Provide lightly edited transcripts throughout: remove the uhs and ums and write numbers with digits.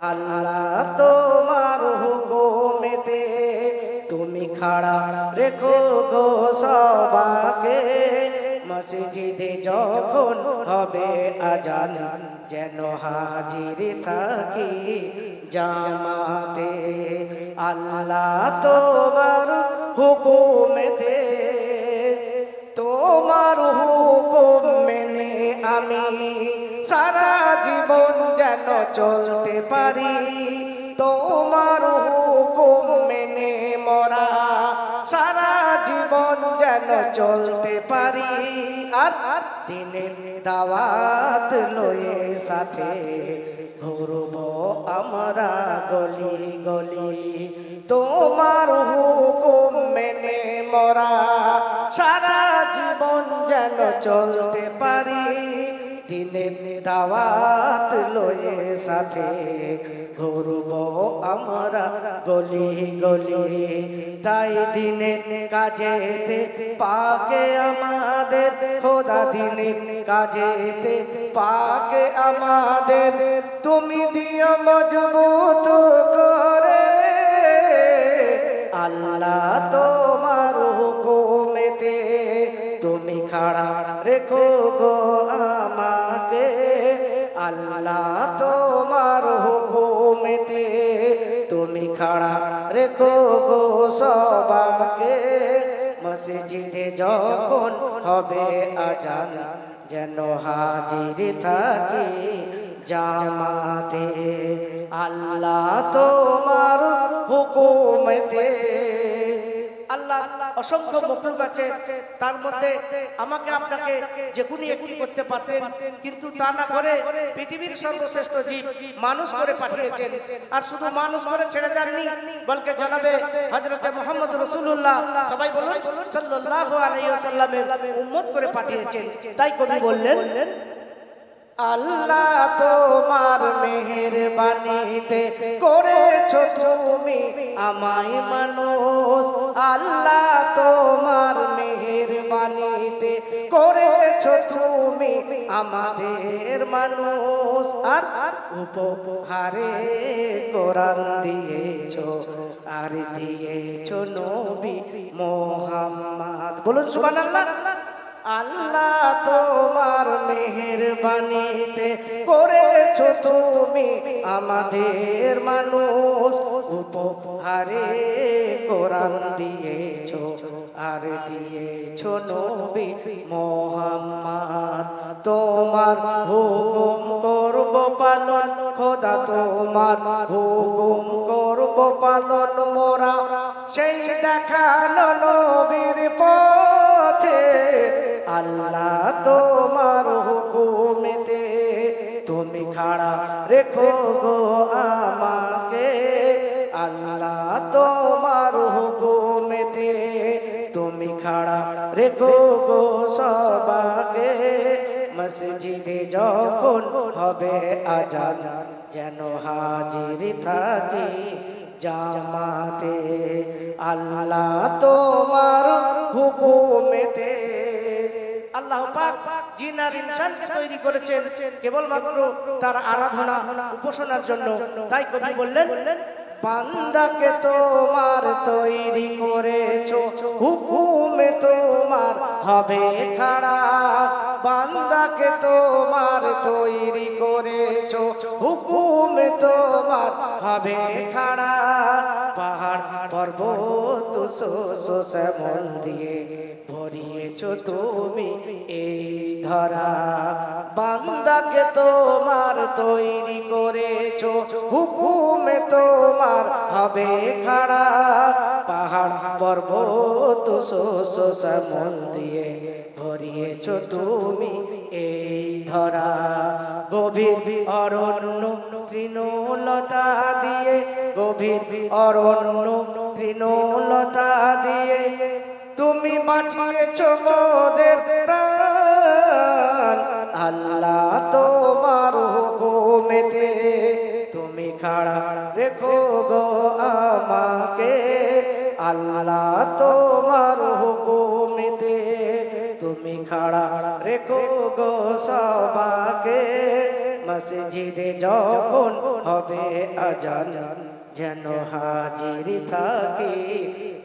আল্লাহ তোমার হুকুমেতে তুমি খাড়া রেখো গো সবাকে, মসজিদে যখন হবে আজান যেন হাজির থাকি জামাতে। আল্লাহ তোমার হুকুমেতে, তোমার হুকুম মেনে আমি সারা জীবন যেন চলতে পারি, তোমার হুকুম মেনে মোরা সারা জীবন যেন চলতে পারি। আর দিনের দাওয়াত লয়ে সাথে ঘুরব আমরা গলি গলি, তোমার হুকুম মেনে মোরা সারা জীবন যেন চলতে পারি। দিনের দাওয়াত লয়ে সাথে ঘুরব আমরা গলি গলি, তাই দিনের কাজেতে পাকে আমাদের খোদা, দিনের কাজেতে পাকে আমাদের তুমি দিও মজবুত করে। আল্লাহ তোমার হুকুমেতে তুমি খাড়া রেখো গো আমাকে, আল্লাহ তোমার হুকুমেতে তুমি খাড়া রেখো গো সবাকে, মসজিদে যখন হবে আজান যেন হাজির থাকি জামাতে। আল্লাহ তোমার হুকুমেতে। আল্লাহ অসংখ্য মখলুক আছে, তার মধ্যে আমাকে আপনাকে যে কোনো একটি করতে পারতেন, কিন্তু তা না করে পৃথিবীর সর্বশ্রেষ্ঠ জীব মানুষ করে পাঠিয়েছেন। আর শুধু মানুষ করে ছেড়ে দেননি, বলকে জানাবে হযরতে মুহাম্মদ রাসূলুল্লাহ, সবাই বলুন সাল্লাল্লাহু আলাইহি ওয়াসাল্লামের উম্মত করে পাঠিয়েছেন। তাই কবি বললেন, আল্লাহ তোমার মেহেরবানিতে করেছো তুমি আমায় মানুষ, আল্লাহ তোমার মেহেরবানিতে করেছো তুমি আমাদের মানুষ। আর উপহারে কোরআন দিয়েছো, আর দিয়েছো নবী মুহাম্মদ। বলুন সুবহানাল্লাহ। আল্লাহ তোমার মেহেরবানিতে করেছো তুমি আমাদের মানুষ, উপহারে কোরআন দিয়েছো, আর দিয়েছো নবী মুহাম্মদ। তোমার হুকুম করব পালন খোদা, তোমার হুকুম করব পালন মোরা সেই দেখানো নবীর পথে। আল্লাহ তোমার হুকুমেতে তুমি খাড়া রেখো গো আমাকে, আল্লাহ তোমার হুকুমেতে তুমি খাড়া রেখো গো সবাকে, মসজিদে যখন হবে আজান যেন হাজির থাকি জামাতে। আল্লাহ তোমার হুকুমেতে। আল্লাহ পাক জিন আর ইনসানকে তৈরি করেছেন কেবলমাত্র তার আরাধনা উপাসনার জন্য। তাই কবি বললেন, বান্দাকে তোমার তৈরি করেছো হুকুমে তোমার হবে খাড়া, বান্দাকে তোমার তৈরি করেছো হুকুমে তোমার হবে খাড়া। পাহাড় পর্বত শ্যামল দিয়ে ভরিয়েছো তুমি এই ধরা, বান্দাকে তোমার তৈরি করেছো হুকুমে তোমার হবে খাড়া। পাহাড় পর্বত শ্যামল দিয়ে ভরিয়েছো তুমি এই ধরা, গভীর অরণ্য তৃণলতা দিয়ে, গভীর অরণ্য তৃণলতা দিয়ে তুমি বাঁচিয়েছো মোদের প্রাণ। আল্লাহ তোমার হুকুমেতে তুমি খাড়া রেখো গো আমাকে, আল্লাহ তোমার হুকুমেতে তুমি খাড়া রেখো গো সবাকে, মসজিদে যখন হবে আজান যেন হাজির থাকি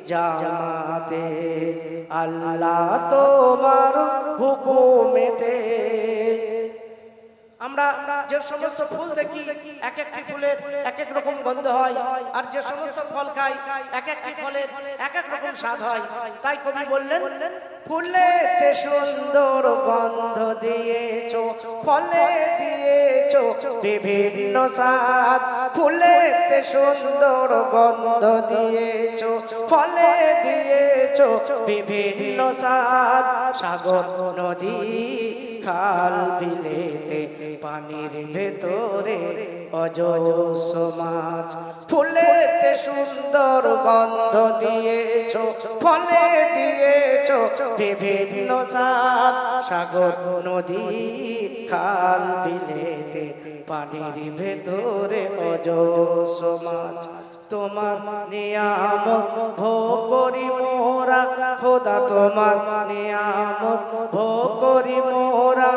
জামাতে আল্লাহ তোমার হুকুমেতে। আমরা যে সমস্ত ফুল দেখি এক একটি ফুলের এক এক রকম গন্ধ হয়, আর যে সমস্ত ফল খাই এক একটি ফলের এক এক রকম স্বাদ হয়। তাই কবি বললেন, ফুলেতে সুন্দর গন্ধ দিয়েছো, ফলে দিয়েছো বিভিন্ন স্বাদ। ফুলেতে সুন্দর গন্ধ দিয়েছো, ফলে দিয়েছো বিভিন্ন স্বাদ। সাগর নদী খাল বিলেতে পানির ভেতরে অজস্র মাছ। ফুলেতে সুন্দর গন্ধ দিয়েছো, ফলে দিয়েছো বিভিন্ন স্বাদ। সাগর নদী খাল বিলেতে পানির ভেতরে অজস্র মাছ। তোমার নিয়ামত ভোগ করি মোরা খোদা, তোমার নিয়ামত ভোগ করি মোরা।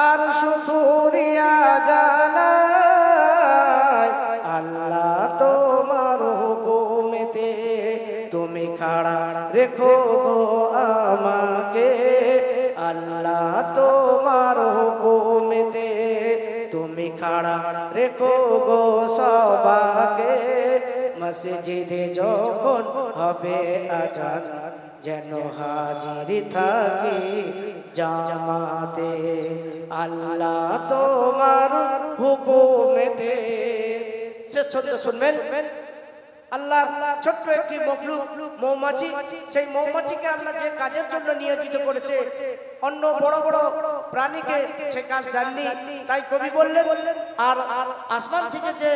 আর শুকরিয়া জানাই আল্লাহ তোমার হুকুমেতে। তুমি খাড়া রেখো গো আমাকে আল্লাহ তোমার হুকুমেতে। তুমি খাড়া রেখো গো সবাকে মসজিদে যখন হবে আজান যেন হাজির থাকি জামাতে আল্লাহ তোমার হুকুমেতে। শেষ ছন্দ শুনবেন। আল্লাহ ছোট্ট একটি মখলুক মৌমাছি, সেই মৌমাছিকে আল্লাহ যে কাজের জন্য নিয়োজিত করেছে অন্য বড় বড় প্রাণীকে সে কাজ দেননি। তাই কবি বললেন, আর আসমান থেকে যে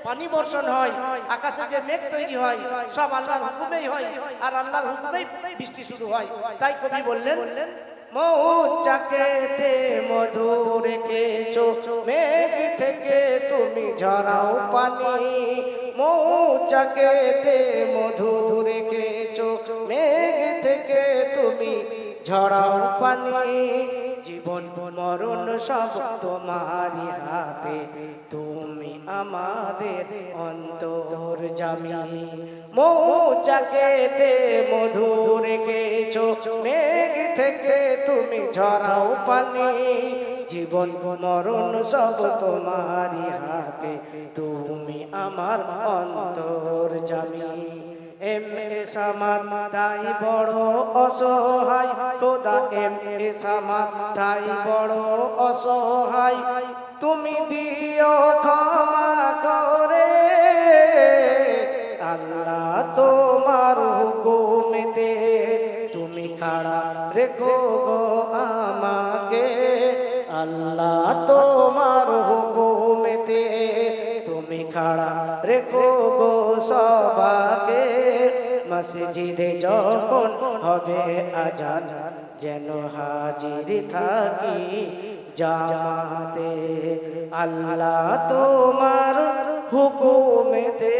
পানি বর্ষণ হয়, আকাশে যে মেঘ তৈরি হয়, সব আল্লাহর হুকুমেই হয়, আর আল্লাহর হুকুমেই বৃষ্টি শুরু হয়। তাই কবি বললেন, মৌচাকেতে মধু রেখেছো, মেঘ থেকে তুমি ঝরাও পানি। মৌচাকেতে মধু রেখেছো, মেঘ থেকে তুমি ঝরাও পানি। জীবন মরণ সব তোমারই হাতে, তুমি আমাদের অন্তর্যামী। মৌচাকেতে মধু রেখেছো, মেঘ থেকে তুমি ঝরাও পানি। জীবন মরণ সব তোমারই হাতে, তুমি আমার অন্তর্যামী। এম এ সামাদ তাই বড় অসহায় খোদা, এম এ সামাদ তাই বড় অসহায়। তুমি দিও ক্ষমা করে আল্লাহ তোমার হুকুমেতে। তুমি খাড়া রেখো গো আমাকে আল্লাহ তোমার হুকুমেতে। তুমি খাড়া রেখো গো সবাকে মসজিদে যখন হবে আজান যেন হাজির থাকি জামাতে আল্লাহ তোমার হুকুমেতে।